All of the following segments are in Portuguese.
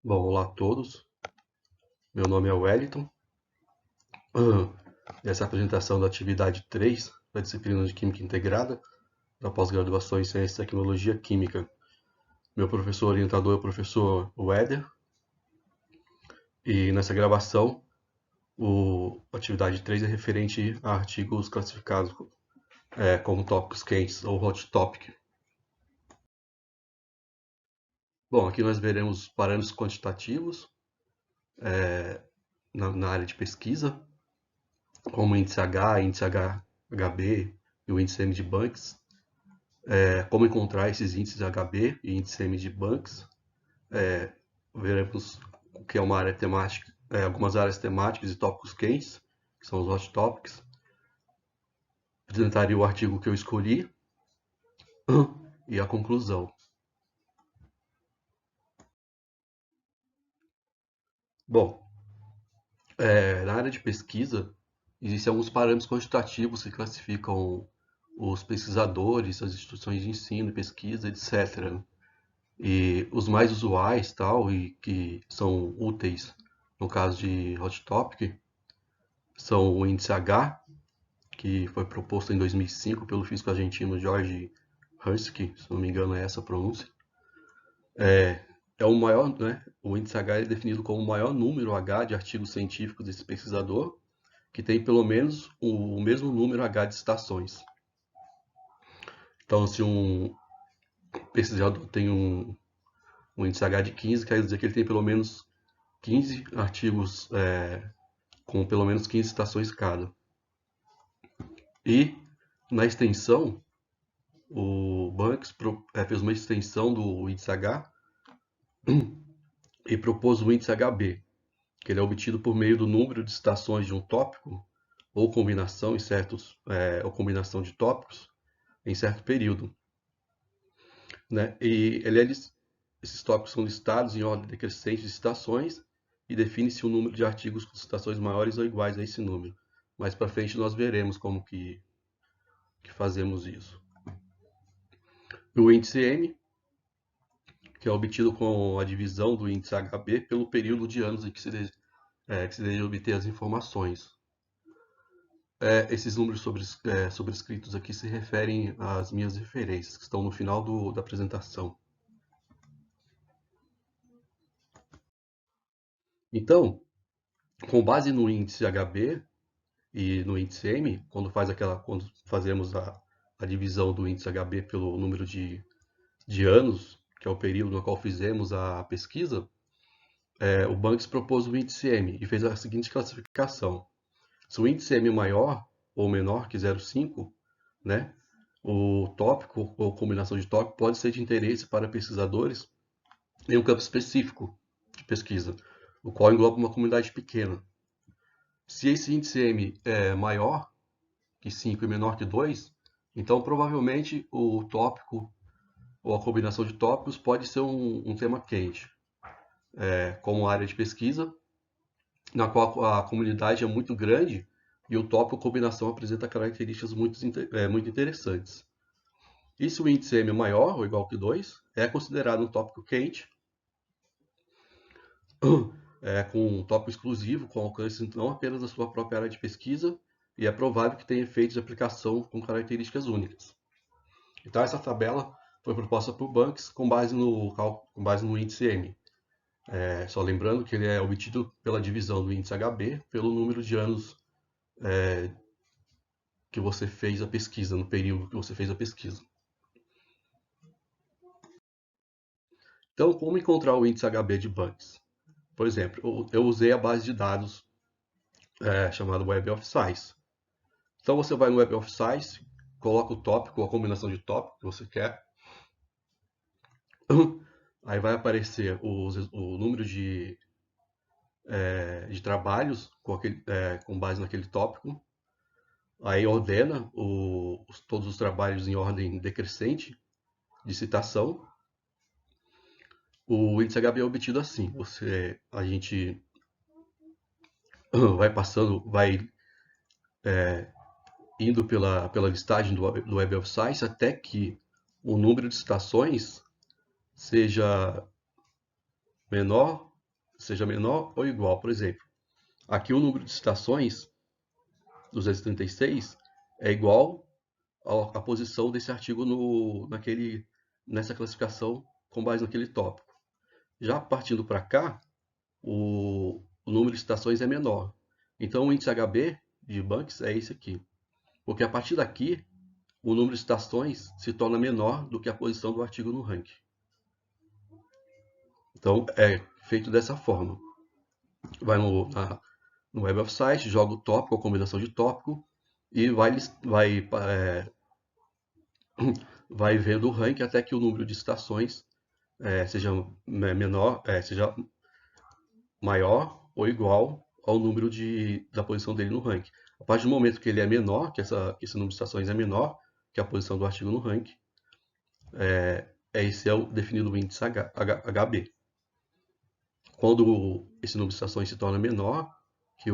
Bom, olá a todos. Meu nome é Wellington. Essa é a apresentação da atividade 3 da disciplina de Química Integrada da pós-graduação em Ciência e Tecnologia Química. Meu professor orientador é o professor Weder. E nessa gravação, a atividade 3 é referente a artigos classificados como tópicos quentes ou hot topic. Bom, aqui nós veremos parâmetros quantitativos na área de pesquisa, como o índice H, índice HB e o índice M de Banks. Como encontrar esses índices HB e índice M de Banks. Veremos o que é uma área temática, algumas áreas temáticas e tópicos quentes, que são os hot topics. Apresentaria o artigo que eu escolhi e a conclusão. Bom, na área de pesquisa, existem alguns parâmetros quantitativos que classificam os pesquisadores, as instituições de ensino, pesquisa, etc. E os mais usuais, tal, e que são úteis no caso de hot topic, são o índice H, que foi proposto em 2005 pelo físico argentino George Hursky, se não me engano é essa a pronúncia. É o maior, né? O índice H é definido como o maior número H de artigos científicos desse pesquisador, que tem pelo menos o mesmo número H de citações. Então, se um pesquisador tem um índice H de 15, quer dizer que ele tem pelo menos 15 artigos com pelo menos 15 citações cada. E na extensão, o Banks fez uma extensão do índice H e propôs o índice HB, que ele é obtido por meio do número de citações de um tópico ou combinação em ou combinação de tópicos em certo período, né? E esses tópicos são listados em ordem decrescente de citações e define-se o número de artigos com citações maiores ou iguais a esse número. Mais para frente nós veremos como que fazemos isso. O índice M, que é obtido com a divisão do índice HB pelo período de anos em que se deseja obter as informações. Esses números sobrescritos aqui se referem às minhas referências, que estão no final da apresentação. Então, com base no índice HB e no índice M, quando fazemos a divisão do índice HB pelo número de anos, que é o período no qual fizemos a pesquisa, o Banks propôs o índice M e fez a seguinte classificação. Se o índice M é maior ou menor que 0,5, né, o tópico ou combinação de tópico pode ser de interesse para pesquisadores em um campo específico de pesquisa, o qual engloba uma comunidade pequena. Se esse índice M é maior que 5 e menor que 2, então provavelmente o tópico ou a combinação de tópicos pode ser um tema quente, como área de pesquisa, na qual a comunidade é muito grande e o tópico ou combinação apresenta características muito interessantes. E se o índice M é maior ou igual que 2, é considerado um tópico quente, com um tópico exclusivo, com alcance não apenas da sua própria área de pesquisa, e é provável que tenha efeitos de aplicação com características únicas. Então, essa tabela foi proposta por Banks com base no índice M. Só lembrando que ele é obtido pela divisão do índice HB pelo número de anos que você fez a pesquisa, no período que você fez a pesquisa. Então, como encontrar o índice HB de Banks? Por exemplo, eu usei a base de dados chamada Web of Science. Então, você vai no Web of Science, coloca o tópico, a combinação de tópico que você quer. Aí vai aparecer o número de trabalhos com base naquele tópico. Aí ordena todos os trabalhos em ordem decrescente de citação. O índice HB é obtido assim. A gente vai passando, vai indo pela listagem do Web of Science até que o número de citações seja menor seja menor ou igual. Por exemplo, aqui o número de citações, 236, é igual à posição desse artigo nessa classificação com base naquele tópico. Já partindo para cá, o número de citações é menor. Então, o índice HB de Banks é esse aqui. Porque a partir daqui, o número de citações se torna menor do que a posição do artigo no ranking. Então, é feito dessa forma. Vai no Web of Science, joga o tópico, a combinação de tópico, e vai vendo o ranking até que o número de citações seja seja maior ou igual ao número da posição dele no ranking. A partir do momento que ele é menor, que esse número de citações é menor que a posição do artigo no ranking, esse é o definido o índice HB. Quando esse número de citações se torna menor que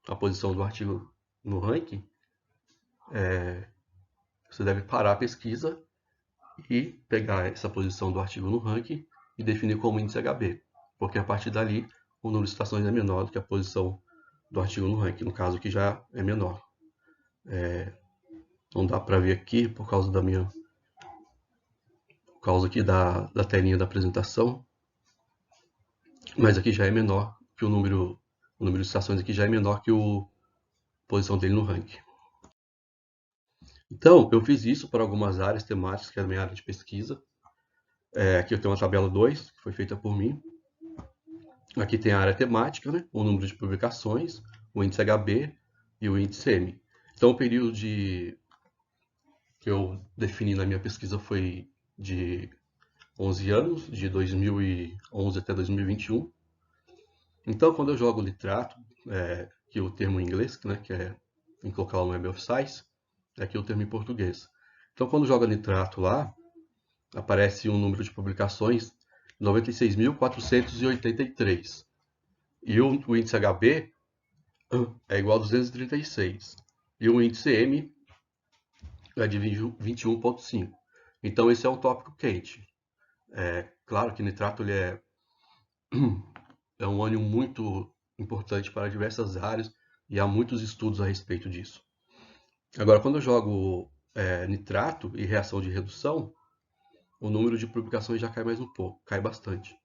a posição do artigo no ranking, você deve parar a pesquisa e pegar essa posição do artigo no ranking e definir como índice HB, porque a partir dali o número de citações é menor do que a posição do artigo no ranking, no caso que já é menor. Não dá para ver aqui por causa aqui da telinha da apresentação, mas aqui já é menor que o número de citações aqui já é menor que a posição dele no ranking. Então, eu fiz isso para algumas áreas temáticas, que é a minha área de pesquisa. Aqui eu tenho uma tabela 2, que foi feita por mim. Aqui tem a área temática, né? O número de publicações, o índice HB e o índice M. Então, o período que eu defini na minha pesquisa foi de 11 anos, de 2011 até 2021. Então, quando eu jogo nitrato, que é o termo em inglês, né, que tem que colocar lá no Web of Science, aqui é o termo em português. Então, quando joga nitrato lá, aparece um número de publicações 96.483. E o índice HB é igual a 236. E o índice M é de 21,5. Então, esse é um tópico quente. Claro que nitrato ele é um ânion muito importante para diversas áreas e há muitos estudos a respeito disso. Agora, quando eu jogo nitrato e reação de redução, o número de publicações já cai mais um pouco, cai bastante.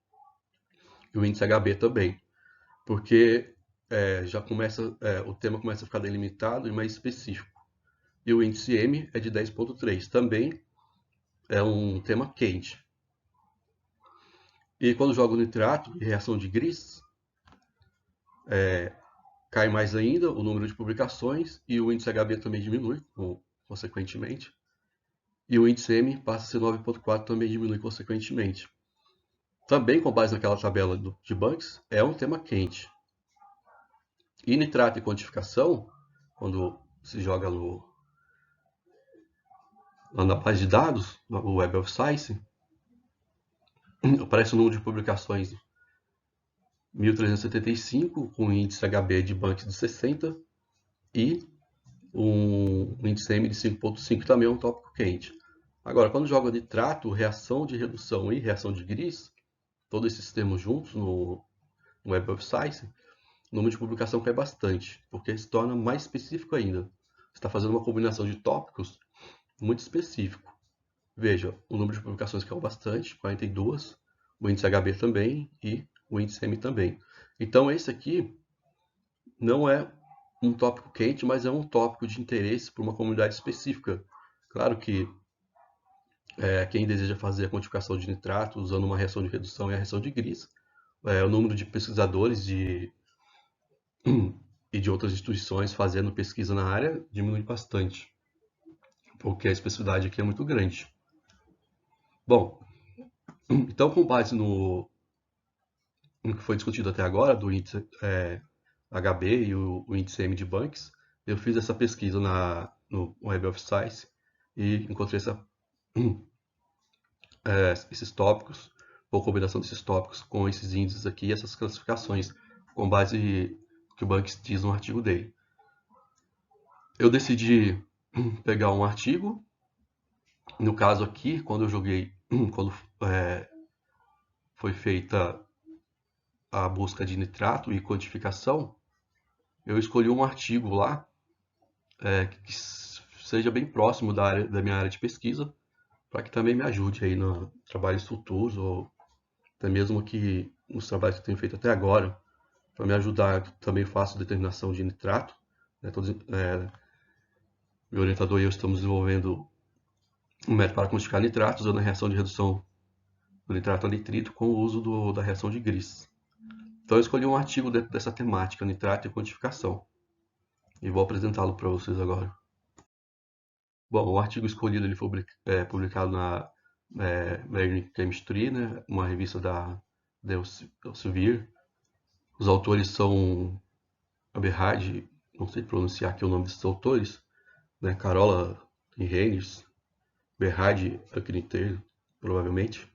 E o índice HB também, porque o tema começa a ficar delimitado e mais específico. E o índice M é de 10,3, também é um tema quente. E quando jogo nitrato e reação de Gris, cai mais ainda o número de publicações e o índice HB também diminui, consequentemente. E o índice M passa a ser 9,4, também diminui consequentemente. Também com base naquela tabela de Banks, é um tema quente. E nitrato e quantificação, quando se joga lá na base de dados, no Web of Science, aparece o número de publicações 1.375, com índice HB de Banks de 60 e um índice M de 5,5, também é um tópico quente. Agora, quando joga nitrato, reação de redução e reação de Gris, todos esses termos juntos no Web of Science, o número de publicação cai bastante, porque se torna mais específico ainda. Você está fazendo uma combinação de tópicos muito específico. Veja, o número de publicações caiu bastante, 42, o índice HB também e o índice M também. Então, esse aqui não é um tópico quente, mas é um tópico de interesse para uma comunidade específica. Claro que quem deseja fazer a quantificação de nitrato usando uma reação de redução e a reação de Gris, o número de pesquisadores e de outras instituições fazendo pesquisa na área diminui bastante, porque a especificidade aqui é muito grande. Bom, então com base no que foi discutido até agora, do índice HB e o índice M de Banks, eu fiz essa pesquisa no Web of Science e encontrei esses tópicos, ou combinação desses tópicos com esses índices aqui, essas classificações, com base no que o Banks diz no artigo dele. Eu decidi pegar um artigo, no caso aqui, quando eu joguei, quando foi feita a busca de nitrato e quantificação, eu escolhi um artigo lá que seja bem próximo da minha área de pesquisa, para que também me ajude aí nos trabalhos futuros, ou até mesmo que nos trabalhos que eu tenho feito até agora, para me ajudar, também faço determinação de nitrato. Né? Meu orientador e eu estamos desenvolvendo um método para quantificar nitrato, usando a reação de redução do nitrato a nitrito com o uso da reação de Gris. Então eu escolhi um artigo dentro dessa temática, nitrato e quantificação, e vou apresentá-lo para vocês agora. Bom, o artigo escolhido ele foi publicado na American Chemistry, né, uma revista da Elsevier. Os autores são Aberhard, não sei pronunciar aqui o nome desses autores, né, Carola e Reines, Berhard Akrinter, provavelmente.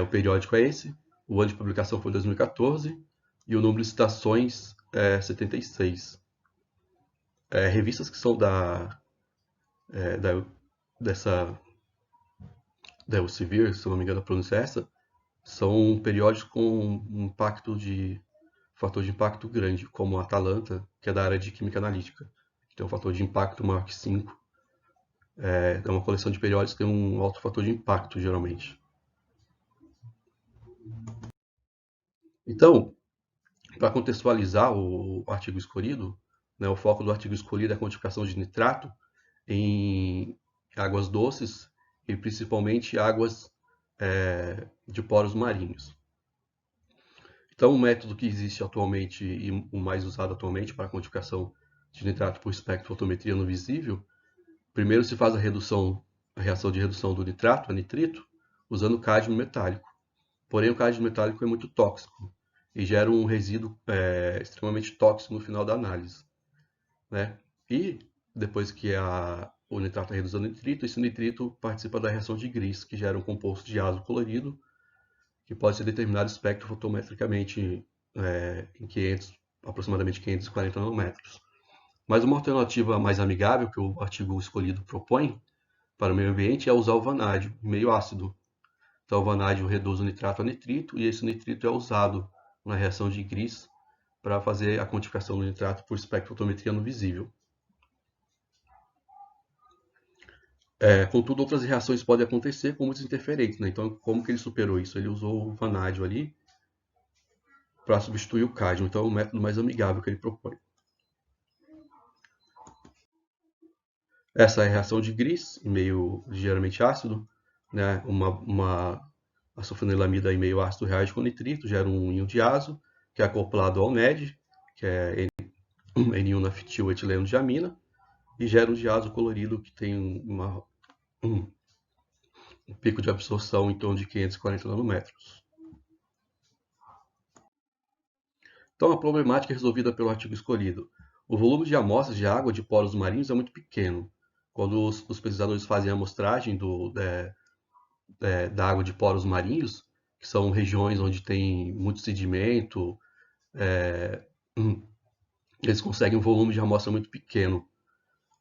O periódico é esse, o ano de publicação foi 2014 e o número de citações é 76. Revistas que são dessa Elsevier, se eu não me engano a pronúncia é essa, são periódicos com um fator de impacto grande, como a Atalanta, que é da área de química analítica, que tem um fator de impacto maior que 5. É uma coleção de periódicos que tem um alto fator de impacto, geralmente. Então, para contextualizar o artigo escolhido, né, o foco do artigo escolhido é a quantificação de nitrato em águas doces e principalmente águas de poros marinhos. Então, o método que existe atualmente e o mais usado atualmente para a quantificação de nitrato por espectrofotometria no visível, primeiro se faz a reação de redução do nitrato a nitrito usando cádmio metálico. Porém, o cádmio metálico é muito tóxico e gera um resíduo extremamente tóxico no final da análise, né? E depois que o nitrato é reduzido a nitrito, esse nitrito participa da reação de Gris, que gera um composto de ácido colorido, que pode ser determinado espectrofotometricamente em aproximadamente 540 nanômetros. Mas uma alternativa mais amigável que o artigo escolhido propõe para o meio ambiente é usar o vanádio, meio ácido. Então, o vanádio reduz o nitrato a nitrito e esse nitrito é usado na reação de Gris para fazer a quantificação do nitrato por espectrofotometria no visível. Contudo, outras reações podem acontecer com muitos interferentes, né? Então, como que ele superou isso? Ele usou o vanádio ali para substituir o cádmio. Então, é o método mais amigável que ele propõe. Essa é a reação de Gris, em meio ligeiramente ácido, né? A sulfanilamida em meio ácido reage com nitrito, gera um íon de azo, que é acoplado ao NED, que é N1-naftil etileno de amina, e gera um diazo colorido que tem um pico de absorção em torno de 540 nanômetros. Então, a problemática é resolvida pelo artigo escolhido. O volume de amostras de água de poros marinhos é muito pequeno. Quando os pesquisadores fazem a amostragem da água de poros marinhos, que são regiões onde tem muito sedimento, eles conseguem um volume de amostra muito pequeno.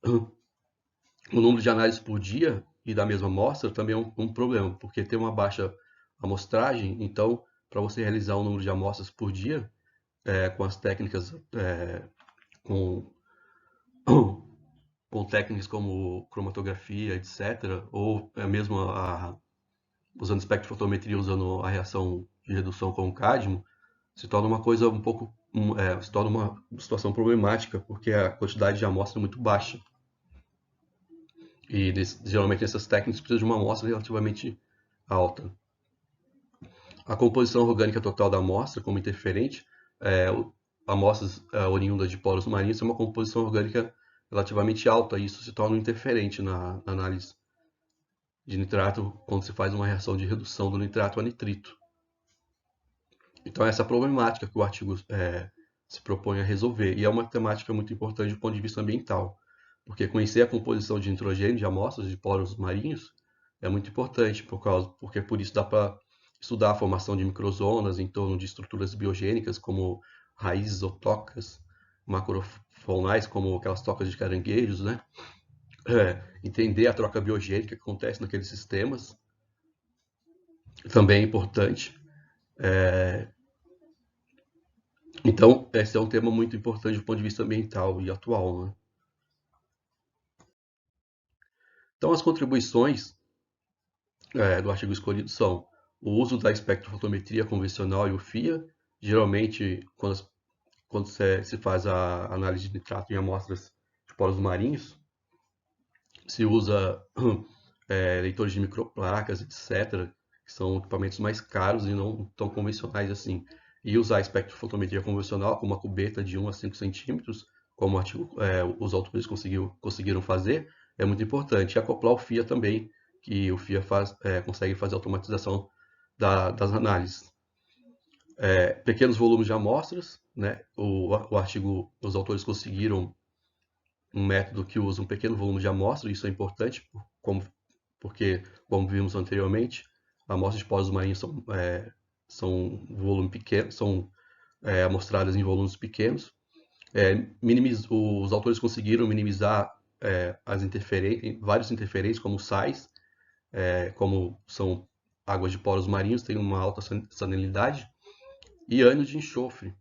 O número de análises por dia e da mesma amostra também é um problema, porque tem uma baixa amostragem, então, para você realizar um número de amostras por dia, com as técnicas, com, com técnicas como cromatografia, etc., ou mesmo usando espectrofotometria, usando a reação de redução com o cádmio, se torna uma coisa se torna uma situação problemática, porque a quantidade de amostra é muito baixa. E geralmente essas técnicas precisam de uma amostra relativamente alta. A composição orgânica total da amostra, como interferente, amostras oriundas de poros marinhos, tem uma composição orgânica relativamente alta, e isso se torna um interferente na análise de nitrato quando se faz uma reação de redução do nitrato a nitrito. Então, essa é a problemática que o artigo se propõe a resolver, e é uma temática muito importante do ponto de vista ambiental, porque conhecer a composição de nitrogênio de amostras de poros marinhos é muito importante, porque por isso dá para estudar a formação de microzonas em torno de estruturas biogênicas, como raízes ou tocas macrofaunais, como aquelas tocas de caranguejos, né? Entender a troca biogênica que acontece naqueles sistemas também é importante. Então, esse é um tema muito importante do ponto de vista ambiental e atual, né? Então, as contribuições do artigo escolhido são o uso da espectrofotometria convencional e o FIA. Geralmente, quando se faz a análise de nitrato em amostras de poros marinhos, se usa leitores de microplacas, etc., que são equipamentos mais caros e não tão convencionais assim. E usar a espectrofotometria convencional com uma cubeta de 1 a 5 centímetros, como os autores conseguiram fazer, é muito importante. E acoplar o FIA também, que o FIA consegue fazer a automatização das análises. Pequenos volumes de amostras, né? O artigo, os autores conseguiram um método que usa um pequeno volume de amostra, isso é importante, porque, como vimos anteriormente, amostras de poros marinhos são volume pequeno, são amostradas em volumes pequenos. Os autores conseguiram minimizar vários interferentes, como sais, como são águas de poros marinhos, tem uma alta salinidade, e ânions de enxofre.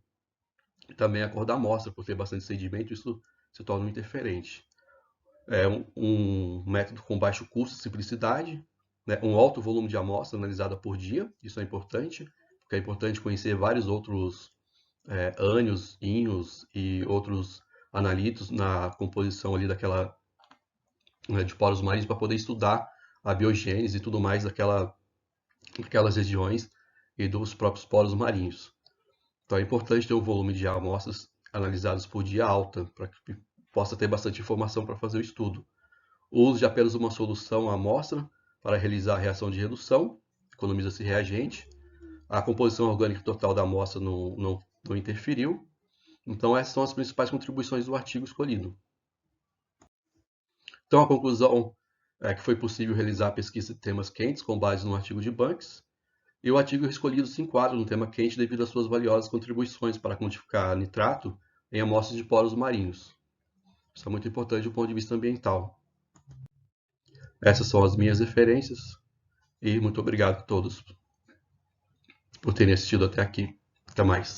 Também a cor da amostra, por ter bastante sedimento, isso se torna um interferente. Um método com baixo custo e simplicidade, né? Um alto volume de amostra analisada por dia, isso é importante, porque é importante conhecer vários outros ânions, íons e outros analitos na composição ali de poros marinhos para poder estudar a biogênese e tudo mais daquelas regiões e dos próprios poros marinhos. Então é importante ter um volume de amostras analisadas por dia alta, para que possa ter bastante informação para fazer o estudo. O uso de apenas uma solução à amostra para realizar a reação de redução, economiza-se reagente. A composição orgânica total da amostra não interferiu. Então, essas são as principais contribuições do artigo escolhido. Então, a conclusão é que foi possível realizar pesquisa de temas quentes com base no artigo de Banks, e o artigo escolhido se enquadra no tema quente devido às suas valiosas contribuições para quantificar nitrato em amostras de poros marinhos. Isso é muito importante do ponto de vista ambiental. Essas são as minhas referências e muito obrigado a todos por terem assistido até aqui. Até mais.